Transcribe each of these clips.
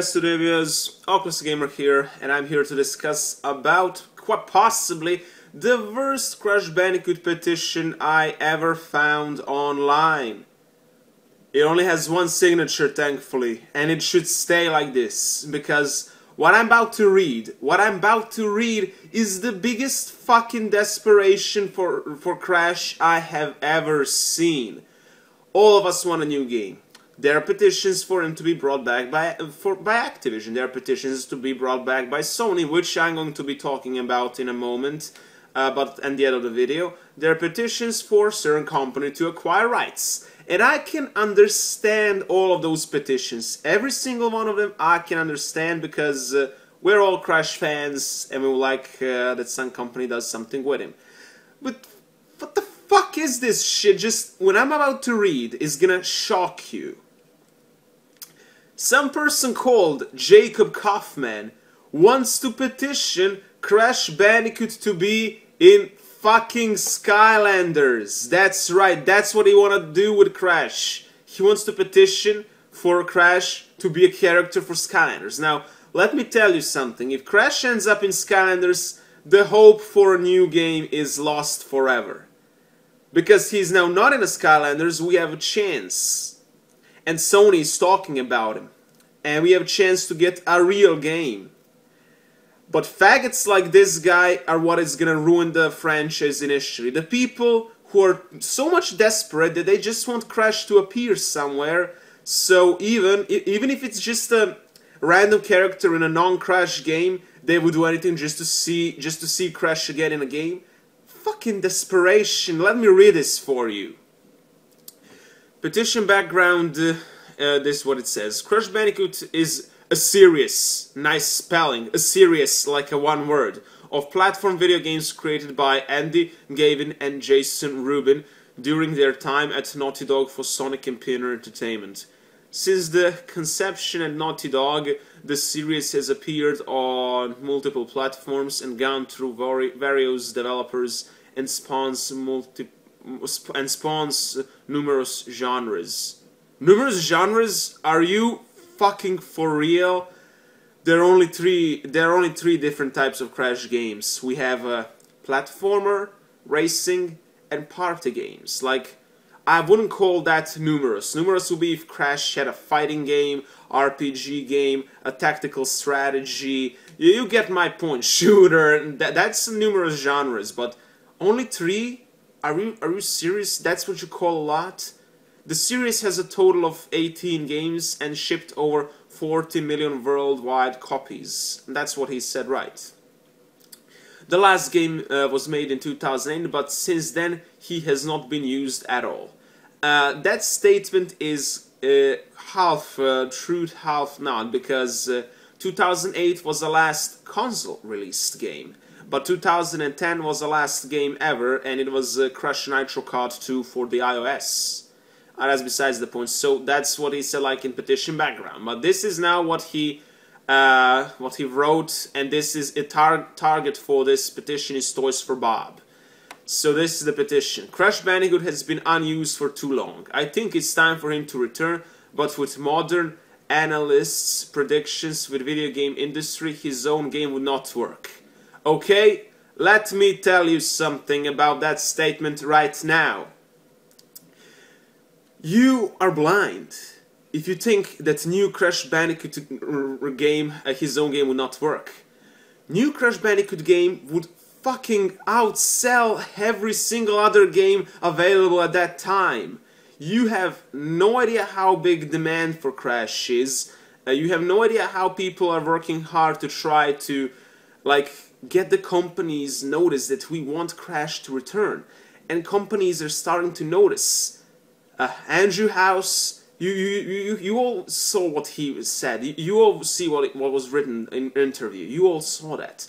guys to the videos, OldClassicGamer here, and I'm here to discuss about, quite possibly, the worst Crash Bandicoot petition I ever found online. It only has one signature, thankfully, and it should stay like this, because what I'm about to read is the biggest fucking desperation for Crash I have ever seen. All of us want a new game. There are petitions for him to be brought back by Activision. There are petitions to be brought back by Sony, which I'm going to be talking about in a moment, but at the end of the video. There are petitions for a certain company to acquire rights. And I can understand all of those petitions. Every single one of them I can understand because we're all Crash fans and we would like that some company does something with him. But what the fuck is this shit? Just when I'm about to read is gonna shock you. Some person called Jacob Kaufman wants to petition Crash Bandicoot to be in fucking Skylanders. That's right, that's what he wanna do with Crash. He wants to petition for Crash to be a character for Skylanders. Now, let me tell you something. If Crash ends up in Skylanders, the hope for a new game is lost forever. Because he's now not in a Skylanders, we have a chance. And Sony is talking about him. And we have a chance to get a real game. But faggots like this guy are what is gonna ruin the franchise initially. The people who are so much desperate that they just want Crash to appear somewhere. So even if it's just a random character in a non-Crash game, they would do anything just to see Crash again in a game. Fucking desperation. Let me read this for you. Petition background, this is what it says. Crash Bandicoot is a series, nice spelling, a series like a one word, of platform video games created by Andy, Gavin and Jason Rubin during their time at Naughty Dog for Sonic and Pioneer Entertainment. Since the conception at Naughty Dog, the series has appeared on multiple platforms and gone through various developers and spawns numerous genres. Numerous genres? Are you fucking for real? There are only three different types of Crash games. We have a platformer, racing, and party games. Like, I wouldn't call that numerous. Numerous would be if Crash had a fighting game, RPG game, a tactical strategy. You get my point. Shooter. That's numerous genres. But only three? Are you serious? That's what you call a lot? The series has a total of 18 games and shipped over 40 million worldwide copies. That's what he said, right? The last game was made in 2008, but since then he has not been used at all. That statement is half truth, half not, because 2008 was the last console-released game. But 2010 was the last game ever, and it was Crash Nitro Kart 2 for the iOS. That's besides the point. So that's what he said, like in petition background. But this is now what he wrote, and this is a target for this petition is Toys for Bob. So this is the petition. Crash Bandicoot has been unused for too long. I think it's time for him to return, but with modern analysts' predictions with video game industry, his own game would not work. Okay, let me tell you something about that statement right now. You are blind if you think that new Crash Bandicoot game, his own game, would not work. New Crash Bandicoot game would fucking outsell every single other game available at that time. You have no idea how big demand for Crash is. You have no idea how people are working hard to try to, like, get the companies notice that we want Crash to return. And companies are starting to notice. Andrew House, you all saw what he said. You all see what was written in an interview. You all saw that.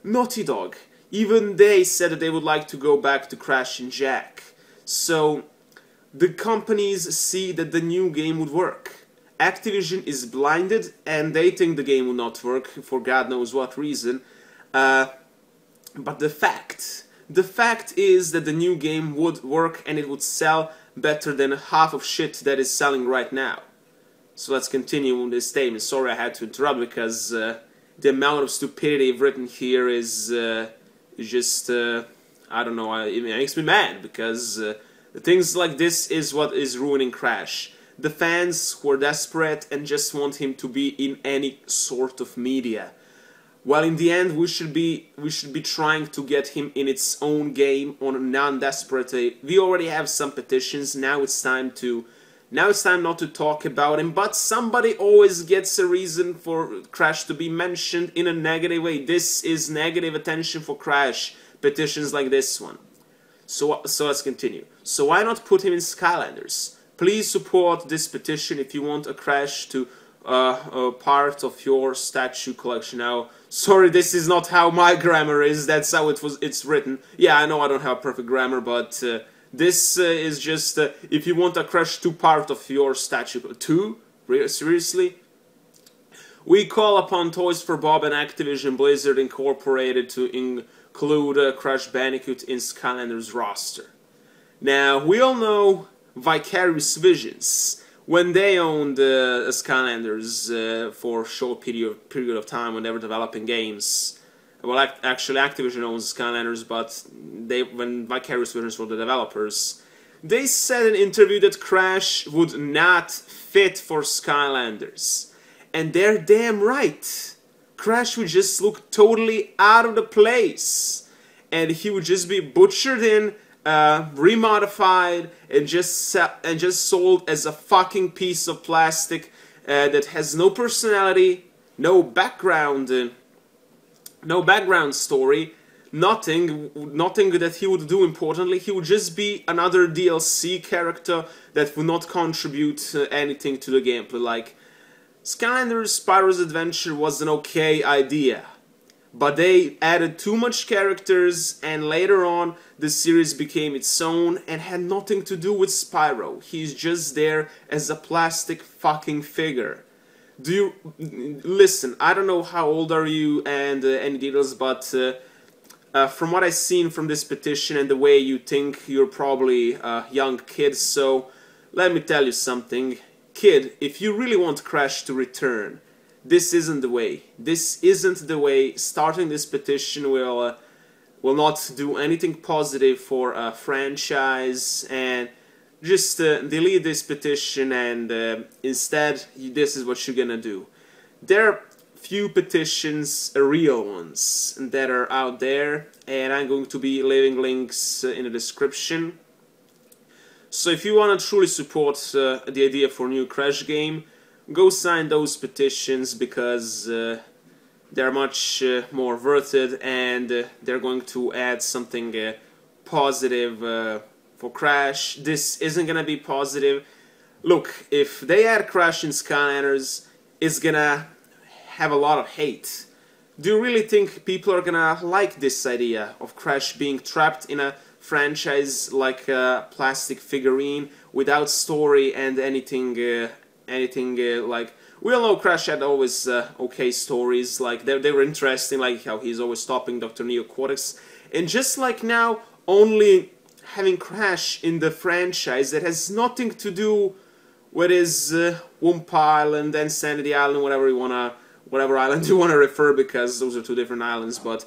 Naughty Dog, even they said that they would like to go back to Crash and Jack. So the companies see that the new game would work. Activision is blinded and they think the game will not work for God knows what reason. But the fact is that the new game would work and it would sell better than half of shit that is selling right now. So let's continue with this statement. Sorry I had to interrupt because the amount of stupidity written here is just, I don't know, it makes me mad because things like this is what is ruining Crash. The fans who are desperate and just want him to be in any sort of media. While in the end we should be trying to get him in its own game on a non-desperate. We already have some petitions. Now it's time not to talk about him, but somebody always gets a reason for Crash to be mentioned in a negative way. This is negative attention for Crash. Petitions like this one. So let's continue. So why not put him in Skylanders? Please support this petition if you want a Crash to a part of your statue collection. Now, sorry, this is not how my grammar is. That's how it's written. Yeah, I know I don't have perfect grammar, but this is just if you want a Crash to part of your statue. Two? Seriously? We call upon Toys for Bob and Activision Blizzard Incorporated to include Crash Bandicoot in Skylanders roster. Now, we all know Vicarious Visions. When they owned Skylanders for a short period of time when they were developing games. Well, actually Activision owns Skylanders, but when Vicarious Visions were the developers, they said in an interview that Crash would not fit for Skylanders. And they're damn right. Crash would just look totally out of the place. And he would just be butchered in, remodified, and just sold as a fucking piece of plastic that has no personality, no background story, nothing that he would do importantly. He would just be another DLC character that would not contribute anything to the gameplay. Like, Skylanders Spyro's Adventure was an okay idea, but they added too much characters, and later on the series became its own and had nothing to do with Spyro. He's just there as a plastic fucking figure. Do you... Listen, I don't know how old are you and any details, but from what I've seen from this petition and the way you think, you're probably a young kid, so let me tell you something. Kid, if you really want Crash to return, this isn't the way. This isn't the way. Starting this petition will not do anything positive for a franchise, and just delete this petition, and instead this is what you're gonna do. There are few petitions, real ones, that are out there, and I'm going to be leaving links in the description. So if you want to truly support the idea for a new Crash game, go sign those petitions, because they're much more worth it, and they're going to add something positive for Crash. This isn't gonna be positive. Look, if they add Crash in Skylanders, it's gonna have a lot of hate. Do you really think people are gonna like this idea of Crash being trapped in a franchise like a plastic figurine without story and anything like... We all know Crash had always okay stories, like they were interesting, like how he's always stopping Dr. Neocortex, and just like now, only having Crash in the franchise that has nothing to do with his Wumpa Island and Sanity Island, whatever island you wanna refer, because those are two different islands, but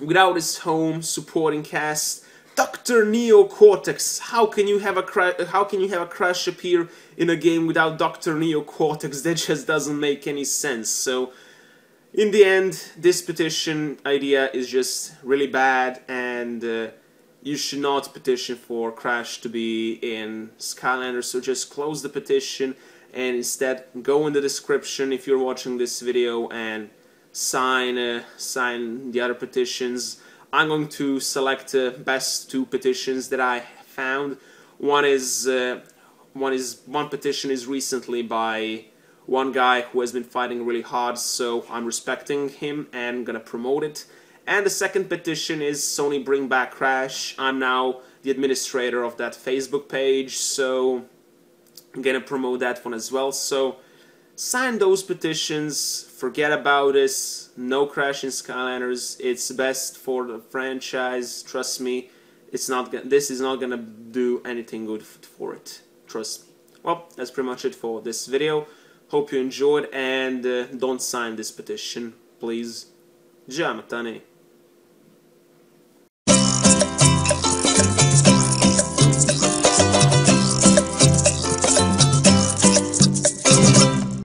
without his home supporting cast, Dr. Neocortex. How can you have a Crash appear in a game without Dr. Neocortex? That just doesn't make any sense. So, in the end, this petition idea is just really bad, and you should not petition for Crash to be in Skylanders. So just close the petition, and instead go in the description if you're watching this video and sign the other petitions. I'm going to select the best two petitions that I found. One petition is recently by one guy who has been fighting really hard, so I'm respecting him and gonna promote it. And the second petition is Sony Bring Back Crash. I'm now the administrator of that Facebook page, so I'm gonna promote that one as well. So sign those petitions, forget about this, no Crash in Skylanders. It's best for the franchise, trust me. This is not gonna do anything good for it, trust me. well, that's pretty much it for this video. Hope you enjoyed, and don't sign this petition, please. Ja, matane.